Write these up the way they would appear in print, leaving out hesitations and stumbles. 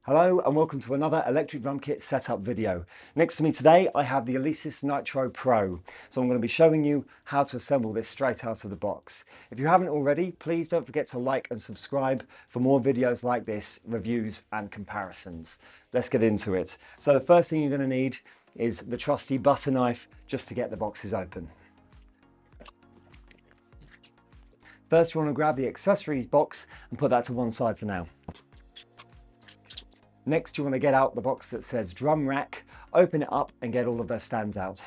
Hello and welcome to another electric drum kit setup video. Next to me today I have the Alesis Nitro Pro. So I'm going to be showing you how to assemble this straight out of the box. If you haven't already, please don't forget to like and subscribe for more videos like this, reviews and comparisons. Let's get into it. So the first thing you're going to need is the trusty butter knife just to get the boxes open. First you want to grab the accessories box and put that to one side for now. Next, you want to get out the box that says drum rack, open it up and get all of their stands out.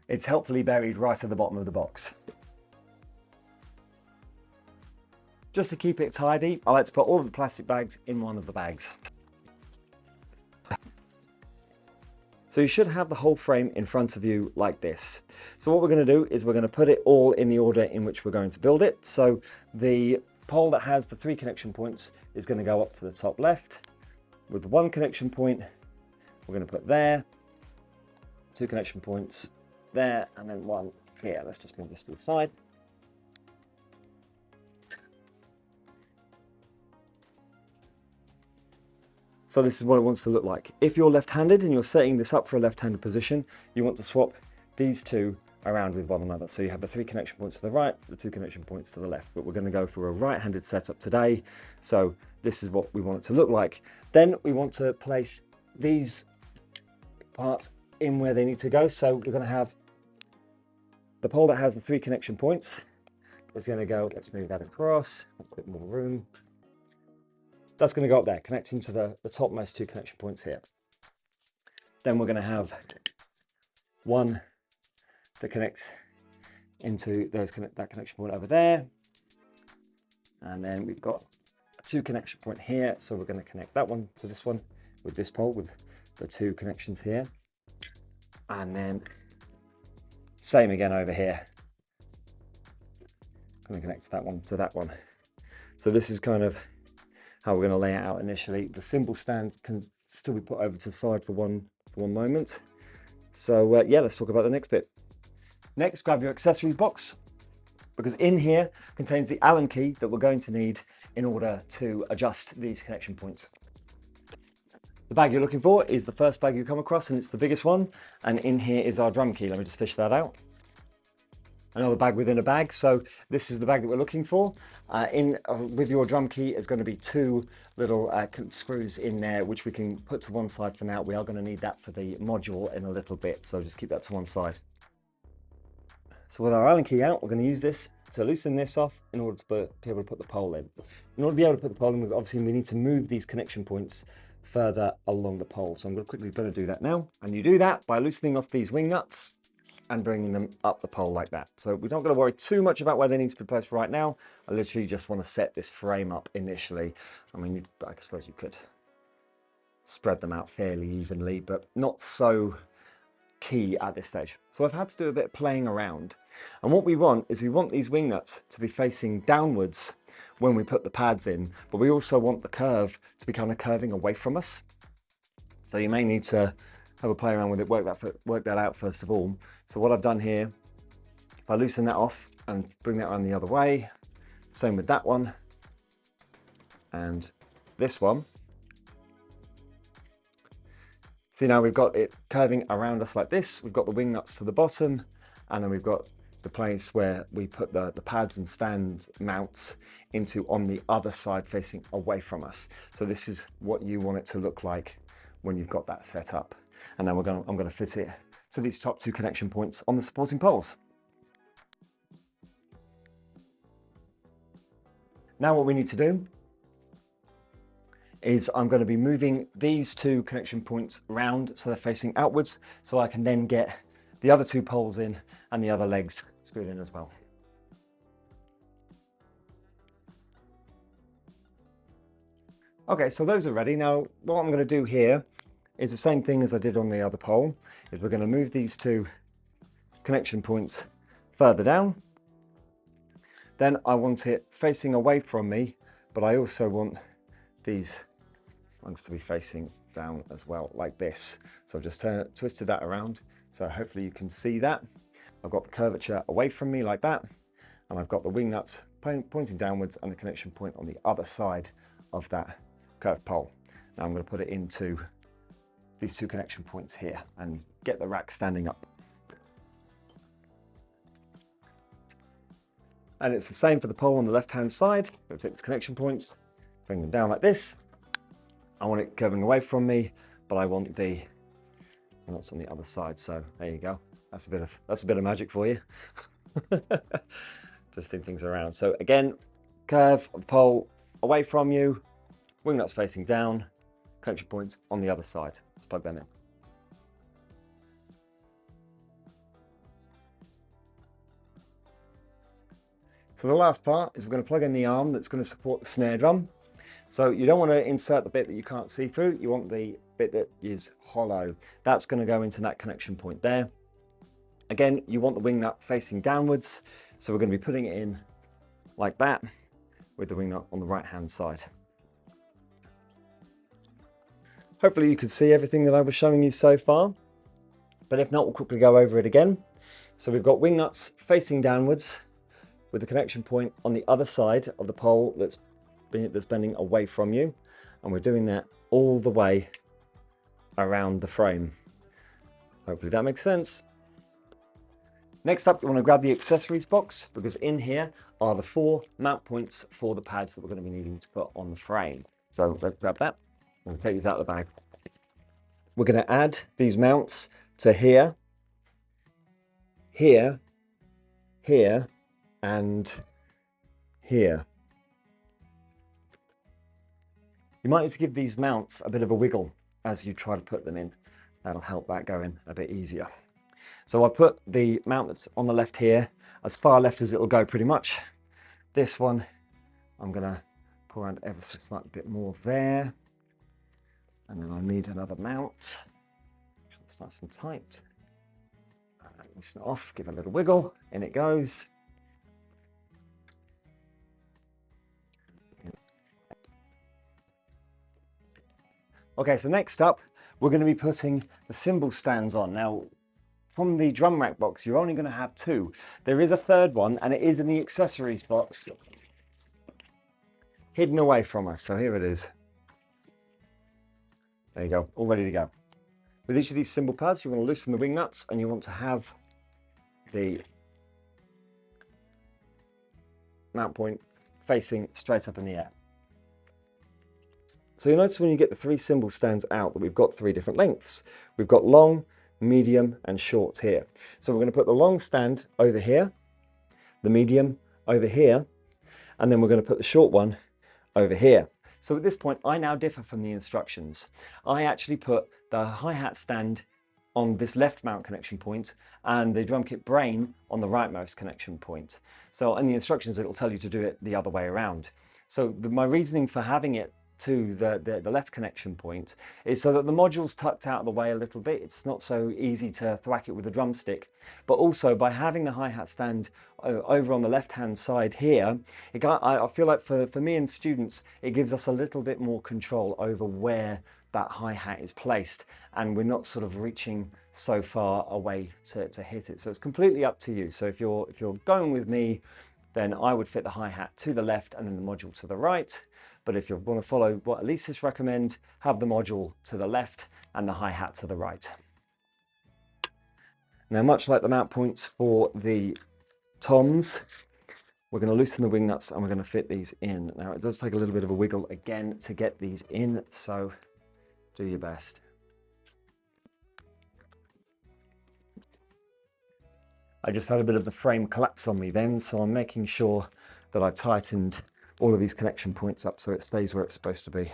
It's helpfully buried right at the bottom of the box. Just to keep it tidy, I like to put all of the plastic bags in one of the bags. So you should have the whole frame in front of you like this. So what we're going to do is we're going to put it all in the order in which we're going to build it. So the pole that has the 3 connection points is going to go up to the top left. With the 1 connection point, we're going to put there, 2 connection points there, and then 1 here. Let's just move this to the side. So this is what it wants to look like. If you're left-handed and you're setting this up for a left-handed position, you want to swap these two around with one another. So you have the 3 connection points to the right, the 2 connection points to the left, but we're going to go for a right-handed setup today. So this is what we want it to look like. Then we want to place these parts in where they need to go. So we're going to have the pole that has the 3 connection points is going to go, let's move that across, a bit more room. That's going to go up there, connecting to the topmost 2 connection points here. Then we're going to have one that connects into that connection point over there, and then we've got a 2 connection point here, so we're going to connect that one to this one with this pole with the 2 connections here, and then same again over here, going to connect that one to that one. So this is kind of how we're going to lay it out initially. The cymbal stands can still be put over to the side for one moment. So yeah, let's talk about the next bit. Next, grab your accessories box, because in here contains the Allen key that we're going to need in order to adjust these connection points. The bag you're looking for is the first bag you come across, and it's the biggest one. And in here is our drum key. Let me just fish that out. Another bag within a bag. So this is the bag that we're looking for. With your drum key is going to be 2 little screws in there, which we can put to one side for now. We are going to need that for the module in a little bit, so just keep that to one side. So with our Allen key out, we're going to use this to loosen this off in order to be able to put the pole in. In order to be able to put the pole in, obviously we need to move these connection points further along the pole. So I'm quickly going to do that now. And you do that by loosening off these wing nuts and bringing them up the pole like that. So we don't got to worry too much about where they need to be placed right now. I literally just want to set this frame up initially. I mean, I suppose you could spread them out fairly evenly, but not so key at this stage. So I've had to do a bit of playing around. And what we want is we want these wing nuts to be facing downwards when we put the pads in, but we also want the curve to be kind of curving away from us. So you may need to have a play around with it, work that out first of all. So what I've done here, if I loosen that off and bring that around the other way, same with that one and this one. See, now we've got it curving around us like this. We've got the wing nuts to the bottom, and then we've got the place where we put the pads and stand mounts into on the other side facing away from us. So this is what you want it to look like when you've got that set up. And then I'm going to fit it to these top 2 connection points on the supporting poles. Now what we need to do is I'm going to be moving these 2 connection points round so they're facing outwards, so I can then get the other 2 poles in and the other legs screwed in as well. Okay, so those are ready. Now what I'm going to do here is the same thing as I did on the other pole, is we're going to move these 2 connection points further down. Then I want it facing away from me, but I also want these ones to be facing down as well, like this. So I've just twisted that around, so hopefully you can see that. I've got the curvature away from me like that, and I've got the wing nuts pointing downwards and the connection point on the other side of that curved pole. Now I'm going to put it into these two connection points here and get the rack standing up. And it's the same for the pole on the left-hand side. We'll take the connection points, bring them down like this. I want it curving away from me, but I want the nuts on the other side. So there you go. That's a bit of magic for you. Twisting things around. So again, curve of the pole away from you, wing nuts facing down, connection points on the other side. Let's plug them in. So the last part is we're going to plug in the arm that's going to support the snare drum. So you don't want to insert the bit that you can't see through. You want the bit that is hollow. That's going to go into that connection point there. Again, you want the wing nut facing downwards. So we're going to be putting it in like that with the wing nut on the right hand side. Hopefully you can see everything that I was showing you so far. But if not, we'll quickly go over it again. So we've got wing nuts facing downwards with the connection point on the other side of the pole that's bending away from you, and we're doing that all the way around the frame. Hopefully that makes sense. Next up, you want to grab the accessories box, because in here are the 4 mount points for the pads that we're going to be needing to put on the frame. So let's grab that. I'm going to take these out of the bag. We're going to add these mounts to here, here, here, and here. You might need to give these mounts a bit of a wiggle as you try to put them in. That'll help that go in a bit easier. So I put the mount that's on the left here as far left as it'll go pretty much. This one, I'm gonna pull around ever so slightly bit more there. And then I need another mount. Make sure it's nice and tight. Loosen it off, give it a little wiggle, in it goes. Okay, so next up, we're going to be putting the cymbal stands on. Now, from the drum rack box, you're only going to have 2. There is a third one, and it is in the accessories box, hidden away from us. So here it is. There you go, all ready to go. With each of these cymbal pads, you want to loosen the wing nuts, and you want to have the mount point facing straight up in the air. So you'll notice when you get the 3 cymbal stands out that we've got 3 different lengths. We've got long, medium, and short here. So we're going to put the long stand over here, the medium over here, and then we're going to put the short one over here. So at this point, I now differ from the instructions. I actually put the hi-hat stand on this left mount connection point and the drum kit brain on the rightmost connection point. So in the instructions, it'll tell you to do it the other way around. So my reasoning for having it to the left connection point is so that the module's tucked out of the way a little bit. It's not so easy to thwack it with a drumstick, but also by having the hi-hat stand over on the left hand side here, I feel like for me and students, it gives us a little bit more control over where that hi-hat is placed, and we're not sort of reaching so far away to hit it. So it's completely up to you. So if you're going with me, then I would fit the hi-hat to the left and then the module to the right. But if you want to follow what Alesis recommend, have the module to the left and the hi-hat to the right. Now, much like the mount points for the toms, we're going to loosen the wing nuts and we're going to fit these in. Now, it does take a little bit of a wiggle again to get these in, so do your best. I just had a bit of the frame collapse on me then, so I'm making sure that I tightened all of these connection points up so it stays where it's supposed to be.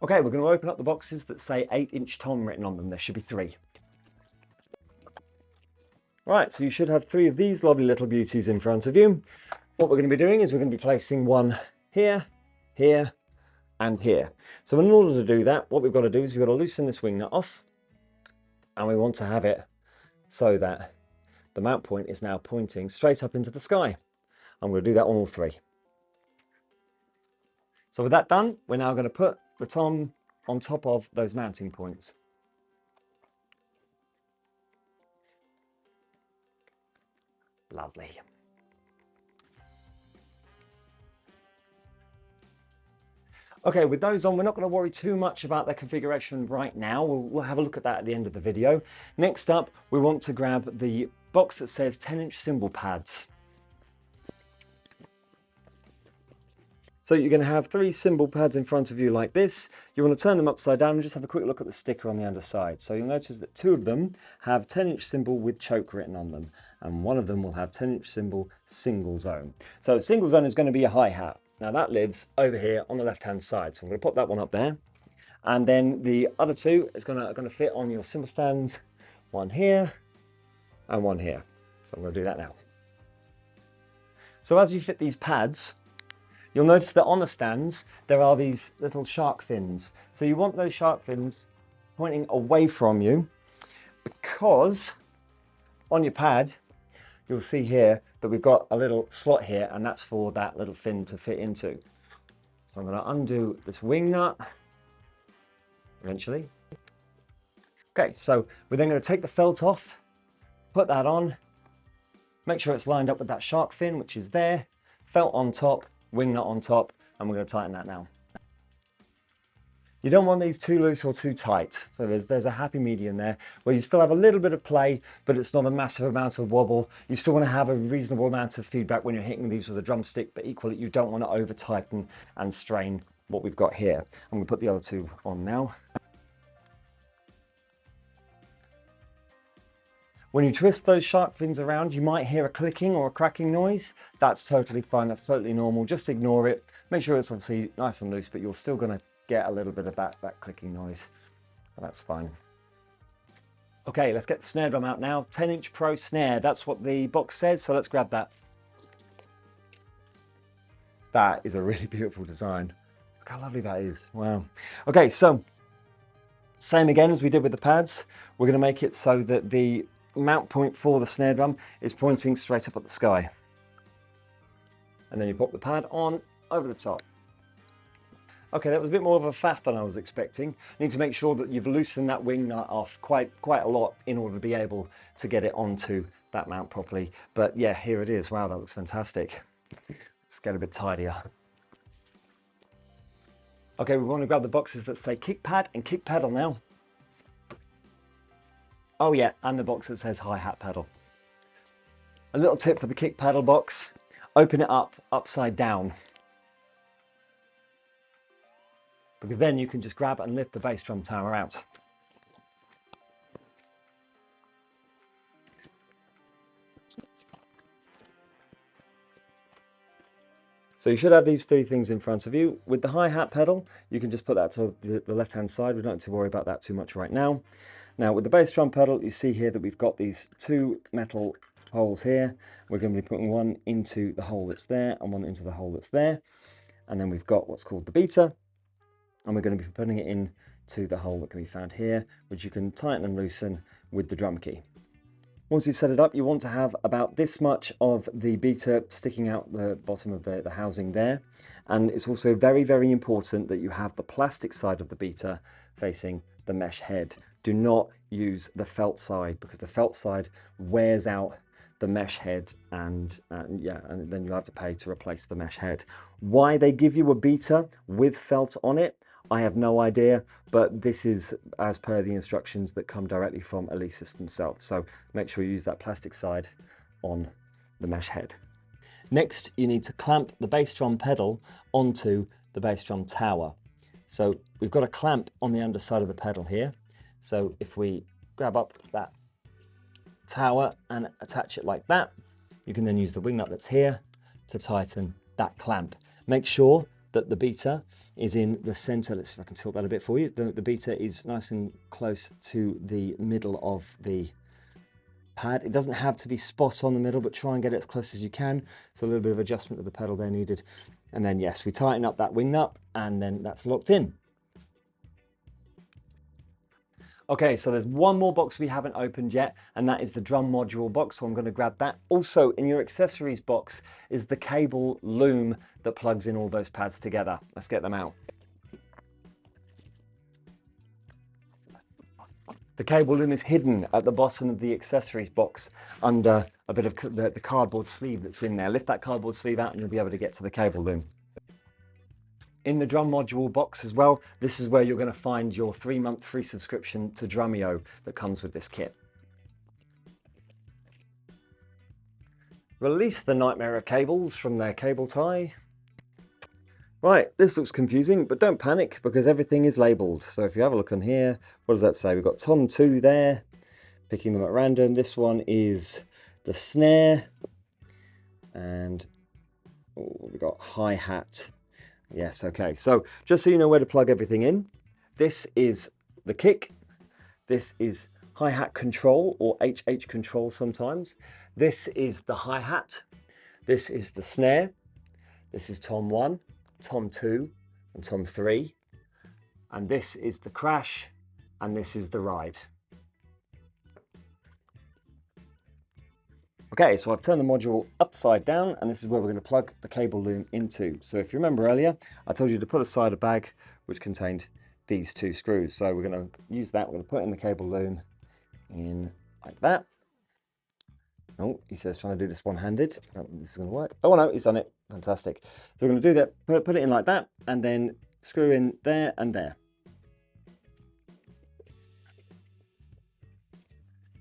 Okay, we're going to open up the boxes that say 8-inch tom written on them. There should be 3. Right, so you should have 3 of these lovely little beauties in front of you. What we're going to be doing is we're going to be placing one here, here, and here. So in order to do that, what we've got to do is we've got to loosen this wing nut off, and we want to have it so that the mount point is now pointing straight up into the sky. I'm going to do that on all 3. So with that done, we're now going to put the tom on top of those mounting points. Lovely. Okay, with those on, we're not going to worry too much about their configuration right now. We'll have a look at that at the end of the video. Next up, we want to grab the box that says 10-inch cymbal pads. So you're going to have 3 cymbal pads in front of you like this. You want to turn them upside down and just have a quick look at the sticker on the underside. So you'll notice that 2 of them have 10-inch cymbal with choke written on them, and 1 of them will have 10-inch cymbal single zone. So single zone is going to be a hi-hat. Now that lives over here on the left-hand side. So I'm going to pop that one up there. And then the other 2 is going to fit on your cymbal stands, 1 here and 1 here. So I'm going to do that now. So as you fit these pads, you'll notice that on the stands, there are these little shark fins. So you want those shark fins pointing away from you, because on your pad, you'll see here that we've got a little slot here, and that's for that little fin to fit into. So I'm going to undo this wing nut eventually. Okay, so we're then going to take the felt off, put that on, make sure it's lined up with that shark fin, which is there, felt on top, wing nut on top, and we're going to tighten that now. You don't want these too loose or too tight. So there's a happy medium there where you still have a little bit of play, but it's not a massive amount of wobble. You still want to have a reasonable amount of feedback when you're hitting these with a drumstick, but equally you don't want to over tighten and strain what we've got here. I'm going to put the other 2 on now. When you twist those shark fins around, you might hear a clicking or a cracking noise. That's totally fine, that's totally normal. Just ignore it. Make sure it's obviously nice and loose, but you're still going to get a little bit of that clicking noise. But that's fine. Okay, let's get the snare drum out now. 10-inch Pro snare, that's what the box says, so let's grab that. That is a really beautiful design. Look how lovely that is, wow. Okay, so same again as we did with the pads. We're going to make it so that the mount point for the snare drum is pointing straight up at the sky. And then you pop the pad on over the top. Okay, that was a bit more of a faff than I was expecting. You need to make sure that you've loosened that wing nut off quite a lot in order to be able to get it onto that mount properly. But yeah, here it is. Wow, that looks fantastic. Let's get a bit tidier. Okay, we want to grab the boxes that say kick pad and kick pedal now. Oh yeah, and the box that says hi-hat pedal. A little tip for the kick pedal box, open it up upside down, because then you can just grab and lift the bass drum tower out. So you should have these 3 things in front of you. With the hi-hat pedal, you can just put that to the left-hand side. We don't need to worry about that too much right now. Now with the bass drum pedal, you see here that we've got these 2 metal holes here. We're going to be putting one into the hole that's there and one into the hole that's there. And then we've got what's called the beater, and we're going to be putting it into the hole that can be found here, which you can tighten and loosen with the drum key. Once you set it up, you want to have about this much of the beater sticking out the bottom of the housing there. And it's also very, very important that you have the plastic side of the beater facing the mesh head. Do not use the felt side, because the felt side wears out the mesh head, and then you'll have to pay to replace the mesh head. Why they give you a beater with felt on it, I have no idea, but this is as per the instructions that come directly from Alesis themselves. So make sure you use that plastic side on the mesh head. Next, you need to clamp the bass drum pedal onto the bass drum tower. So we've got a clamp on the underside of the pedal here. So if we grab up that tower and attach it like that, you can then use the wing nut that's here to tighten that clamp. Make sure that the beater is in the center. Let's see if I can tilt that a bit for you. The beater is nice and close to the middle of the pad. It doesn't have to be spot on the middle, but try and get it as close as you can. So a little bit of adjustment of the pedal there needed. And then yes, we tighten up that wing nut and then that's locked in. Okay, so there's one more box we haven't opened yet, and that is the drum module box, so I'm going to grab that. Also, in your accessories box is the cable loom that plugs in all those pads together. Let's get them out. The cable loom is hidden at the bottom of the accessories box under a bit of the cardboard sleeve that's in there. Lift that cardboard sleeve out and you'll be able to get to the cable loom. In the drum module box as well, this is where you're going to find your 3-month free subscription to Drumeo that comes with this kit. Release the nightmare of cables from their cable tie. Right, this looks confusing, but don't panic because everything is labelled. So if you have a look on here, what does that say? We've got Tom 2 there, picking them at random. This one is the snare, and we've got hi-hat. Yes, okay. So just so you know where to plug everything in, this is the kick. This is hi-hat control, or HH control sometimes. This is the hi-hat. This is the snare. This is Tom 1, Tom 2, and Tom 3. And this is the crash, and this is the ride. Okay, so I've turned the module upside down, and this is where we're going to plug the cable loom into. So if you remember earlier, I told you to put aside a bag which contained these 2 screws. So we're going to use that. We're going to put in the cable loom in like that. Oh, he says trying to do this one-handed. I don't think this is going to work. Oh no, he's done it. Fantastic. So we're going to do that, put it in like that, and then screw in there and there.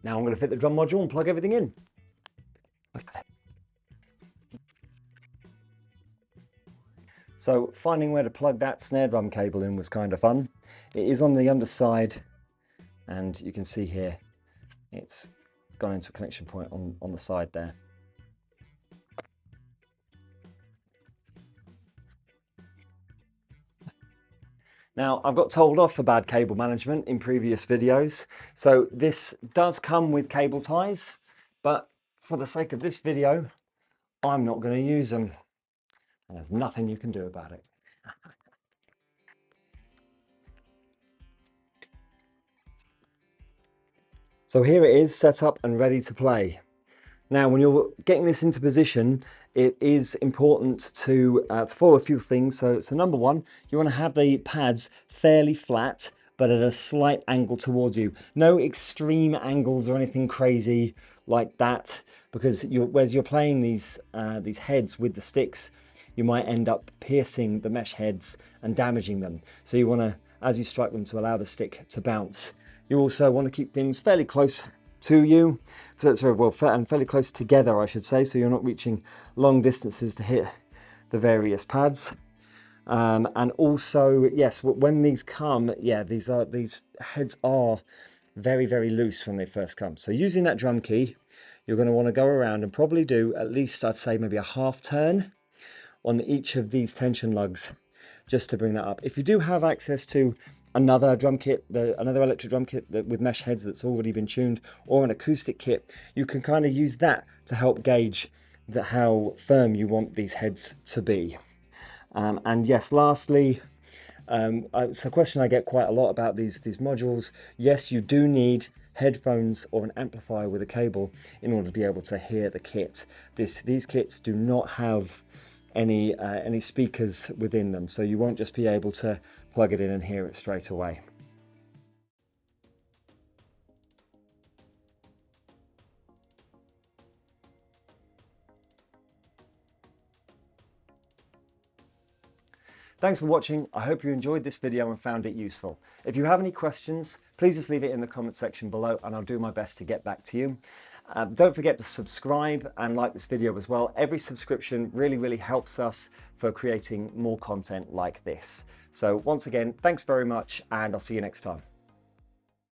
Now I'm going to fit the drum module and plug everything in. Okay. So finding where to plug that snare drum cable in was kind of fun. It is on the underside, and you can see here it's gone into a connection point on the side there. Now, I've got told off for bad cable management in previous videos, so this does come with cable ties, but for the sake of this video, I'm not going to use them, and there's nothing you can do about it. So here it is, set up and ready to play. Now, when you're getting this into position, it is important to follow a few things. So number one, you want to have the pads fairly flat, but at a slight angle towards you. No extreme angles or anything crazy like that, because whereas you're playing these heads with the sticks, you might end up piercing the mesh heads and damaging them. So you want to, as you strike them, to allow the stick to bounce. You also want to keep things fairly close to you, and fairly close together, I should say, so you're not reaching long distances to hit the various pads. And also, yes, when these come, yeah, these heads are very, very loose when they first come. So using that drum key, you're going to want to go around and probably do at least, I'd say, maybe a half turn on each of these tension lugs, just to bring that up. If you do have access to another drum kit, another electric drum kit with mesh heads that's already been tuned, or an acoustic kit, you can kind of use that to help gauge how firm you want these heads to be. And yes, lastly, it's a question I get quite a lot about these modules. Yes, you do need headphones or an amplifier with a cable in order to be able to hear the kit. These kits do not have any speakers within them, so you won't just be able to plug it in and hear it straight away. Thanks for watching. I hope you enjoyed this video and found it useful. If you have any questions, please just leave it in the comment section below and I'll do my best to get back to you. Don't forget to subscribe and like this video as well. Every subscription really, really helps us for creating more content like this. So once again, thanks very much, and I'll see you next time.